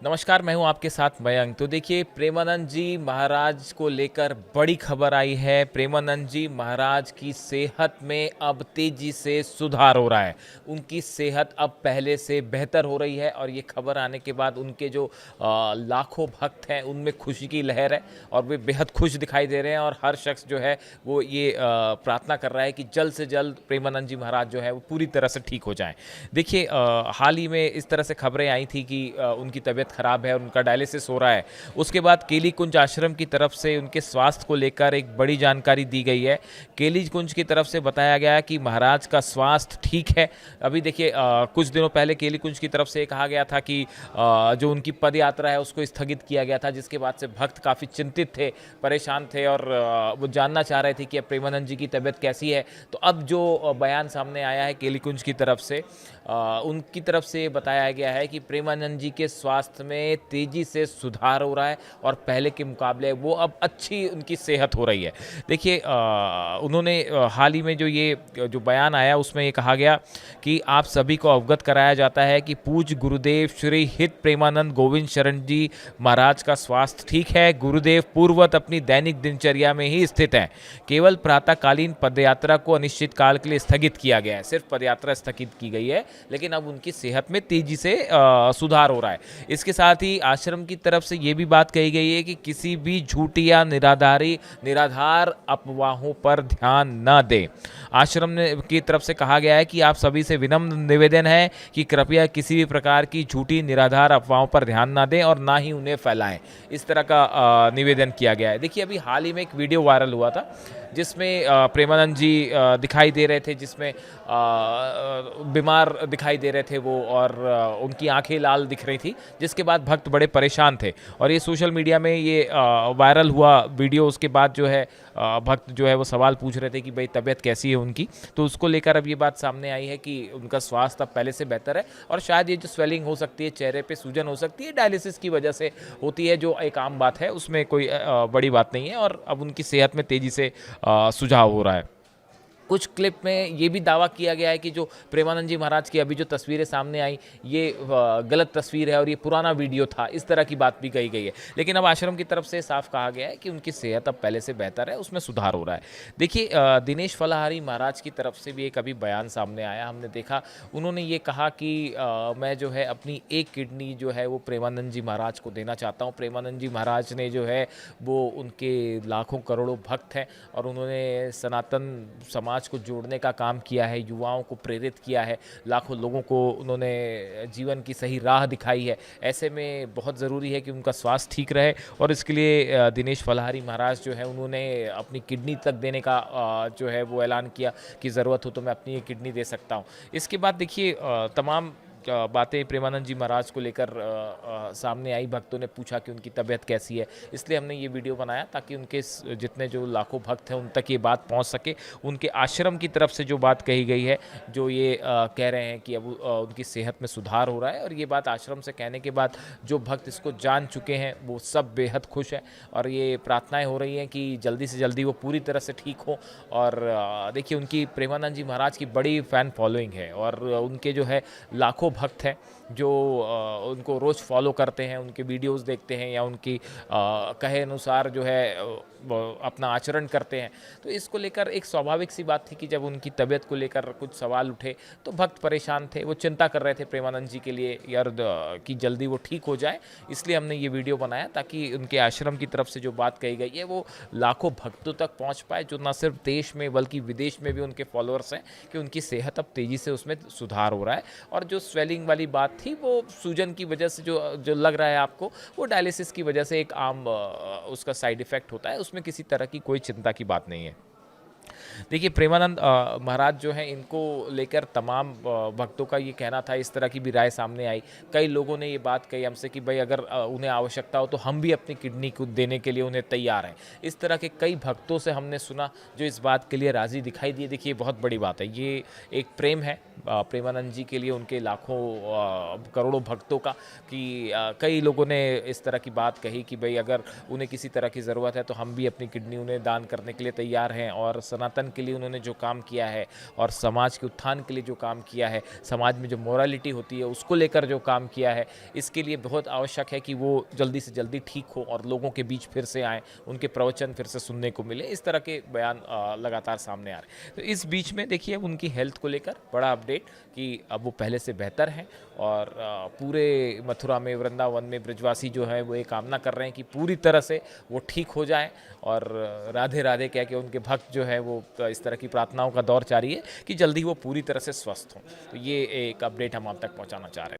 नमस्कार, मैं हूं आपके साथ मयंक। तो देखिए, प्रेमानंद जी महाराज को लेकर बड़ी खबर आई है। प्रेमानंद जी महाराज की सेहत में अब तेजी से सुधार हो रहा है। उनकी सेहत अब पहले से बेहतर हो रही है और ये खबर आने के बाद उनके जो लाखों भक्त हैं उनमें खुशी की लहर है और वे बेहद खुश दिखाई दे रहे हैं। और हर शख्स जो है वो ये प्रार्थना कर रहा है कि जल्द से जल्द प्रेमानंद जी महाराज जो है वो पूरी तरह से ठीक हो जाएं। देखिए, हाल ही में इस तरह से खबरें आई थी कि उनकी तबीयत खराब है और उनका डायलिसिस हो रहा है। उसके बाद केली कुंज आश्रम की तरफ से उनके स्वास्थ्य को लेकर एक बड़ी जानकारी दी गई है। केली कुंज की तरफ से बताया गया कि महाराज का स्वास्थ्य ठीक है। अभी देखिए, कुछ दिनों पहले केली कुंज की तरफ से कहा गया था कि जो उनकी पद यात्रा है उसको स्थगित किया गया था, जिसके बाद से भक्त काफ़ी चिंतित थे, परेशान थे और वो जानना चाह रहे थे कि अब प्रेमानंद जी की तबीयत कैसी है। तो अब जो बयान सामने आया है केली कुंज की तरफ से, उनकी तरफ से बताया गया है कि प्रेमानंद जी के स्वास्थ्य में तेज़ी से सुधार हो रहा है और पहले के मुकाबले वो अब अच्छी उनकी सेहत हो रही है। देखिए, उन्होंने हाल ही में जो ये जो बयान आया उसमें ये कहा गया कि आप सभी को अवगत कराया जाता है कि पूज्य गुरुदेव श्री हित प्रेमानंद गोविंद शरण जी महाराज का स्वास्थ्य ठीक है। गुरुदेव पूर्ववत अपनी दैनिक दिनचर्या में ही स्थित हैं। केवल प्रातःकालीन पदयात्रा को अनिश्चित काल के लिए स्थगित किया गया है। सिर्फ पदयात्रा स्थगित की गई है, लेकिन अब उनकी सेहत में तेजी से सुधार हो रहा है। इसके साथ ही आश्रम की तरफ से ये भी बात कही गई है कि किसी भी झूठी या निराधार अफवाहों पर ध्यान न दें। आश्रम ने की तरफ से कहा गया है कि आप सभी से विनम्र निवेदन है कि कृपया किसी भी प्रकार की झूठी निराधार अफवाहों पर ध्यान न दें और ना ही उन्हें फैलाएं। इस तरह का निवेदन किया गया है। देखिए, अभी हाल ही में एक वीडियो वायरल हुआ था जिसमें प्रेमानंद जी दिखाई दे रहे थे, जिसमें बीमार दिखाई दे रहे थे वो, और उनकी आंखें लाल दिख रही थी, जिसके बाद भक्त बड़े परेशान थे और ये सोशल मीडिया में ये वायरल हुआ वीडियो। उसके बाद जो है भक्त जो है वो सवाल पूछ रहे थे कि भाई तबीयत कैसी है उनकी। तो उसको लेकर अब ये बात सामने आई है कि उनका स्वास्थ्य अब पहले से बेहतर है और शायद ये जो स्वेलिंग हो सकती है, चेहरे पे सूजन हो सकती है, डायलिसिस की वजह से होती है, जो एक आम बात है, उसमें कोई बड़ी बात नहीं है और अब उनकी सेहत में तेज़ी से सुझाव हो रहा है। कुछ क्लिप में ये भी दावा किया गया है कि जो प्रेमानंद जी महाराज की अभी जो तस्वीरें सामने आई, ये गलत तस्वीर है और ये पुराना वीडियो था, इस तरह की बात भी कही गई है। लेकिन अब आश्रम की तरफ से साफ कहा गया है कि उनकी सेहत अब पहले से बेहतर है, उसमें सुधार हो रहा है। देखिए, दिनेश फलाहारी महाराज की तरफ से भी एक अभी बयान सामने आया, हमने देखा। उन्होंने ये कहा कि मैं जो है अपनी एक किडनी जो है वो प्रेमानंद जी महाराज को देना चाहता हूँ। प्रेमानंद जी महाराज ने जो है वो उनके लाखों करोड़ों भक्त हैं और उन्होंने सनातन समाज को जोड़ने का काम किया है, युवाओं को प्रेरित किया है, लाखों लोगों को उन्होंने जीवन की सही राह दिखाई है। ऐसे में बहुत ज़रूरी है कि उनका स्वास्थ्य ठीक रहे और इसके लिए दिनेश फलाहारी महाराज जो है उन्होंने अपनी किडनी तक देने का जो है वो ऐलान किया कि ज़रूरत हो तो मैं अपनी ये किडनी दे सकता हूँ। इसके बाद देखिए, तमाम बातें प्रेमानंद जी महाराज को लेकर सामने आई। भक्तों ने पूछा कि उनकी तबीयत कैसी है, इसलिए हमने ये वीडियो बनाया ताकि उनके जितने जो लाखों भक्त हैं उन तक ये बात पहुंच सके। उनके आश्रम की तरफ से जो बात कही गई है, जो ये कह रहे हैं कि अब उनकी सेहत में सुधार हो रहा है, और ये बात आश्रम से कहने के बाद जो भक्त इसको जान चुके हैं वो सब बेहद खुश हैं और ये प्रार्थनाएँ हो रही हैं कि जल्दी से जल्दी वो पूरी तरह से ठीक हो। और देखिए, उनकी प्रेमानंद जी महाराज की बड़ी फ़ैन फॉलोइंग है और उनके जो है लाखों भक्त हैं जो उनको रोज़ फॉलो करते हैं, उनके वीडियोस देखते हैं या उनकी कहे अनुसार जो है अपना आचरण करते हैं। तो इसको लेकर एक स्वाभाविक सी बात थी कि जब उनकी तबीयत को लेकर कुछ सवाल उठे तो भक्त परेशान थे, वो चिंता कर रहे थे प्रेमानंद जी के लिए यार कि जल्दी वो ठीक हो जाए। इसलिए हमने ये वीडियो बनाया ताकि उनके आश्रम की तरफ से जो बात कही गई है वो लाखों भक्तों तक पहुँच पाए, जो न सिर्फ देश में बल्कि विदेश में भी उनके फॉलोअर्स हैं, कि उनकी सेहत अब तेज़ी से उसमें सुधार हो रहा है। और जो स्वेलिंग वाली बात थी वो सूजन की वजह से जो जो लग रहा है आपको, वो डायलिसिस की वजह से एक आम उसका साइड इफ़ेक्ट होता है, उसमें किसी तरह की कोई चिंता की बात नहीं है। देखिए, प्रेमानंद महाराज जो हैं, इनको लेकर तमाम भक्तों का ये कहना था, इस तरह की भी राय सामने आई। कई लोगों ने ये बात कही हमसे कि भाई अगर उन्हें आवश्यकता हो तो हम भी अपनी किडनी को देने के लिए उन्हें तैयार हैं। इस तरह के कई भक्तों से हमने सुना जो इस बात के लिए राज़ी दिखाई दिए। देखिए, बहुत बड़ी बात है, ये एक प्रेम है प्रेमानंद जी के लिए, उनके लाखों करोड़ों भक्तों का, कि कई लोगों ने इस तरह की बात कही कि भाई अगर उन्हें किसी तरह की ज़रूरत है तो हम भी अपनी किडनी उन्हें दान करने के लिए तैयार हैं और सनातन परिवर्तन के लिए उन्होंने जो काम किया है और समाज के उत्थान के लिए जो काम किया है, समाज में जो मोरालिटी होती है उसको लेकर जो काम किया है, इसके लिए बहुत आवश्यक है कि वो जल्दी से जल्दी ठीक हो और लोगों के बीच फिर से आएँ, उनके प्रवचन फिर से सुनने को मिले। इस तरह के बयान लगातार सामने आ रहे हैं। तो इस बीच में देखिए अब उनकी हेल्थ को लेकर बड़ा अपडेट कि अब वो पहले से बेहतर हैं और पूरे मथुरा में, वृंदावन में ब्रजवासी जो है वो ये कामना कर रहे हैं कि पूरी तरह से वो ठीक हो जाएँ और राधे राधे कह के उनके भक्त जो है वो इस तरह की प्रार्थनाओं का दौर जारी है कि जल्दी वो पूरी तरह से स्वस्थ हों। तो ये एक अपडेट हम आप तक पहुंचाना चाह रहे हैं।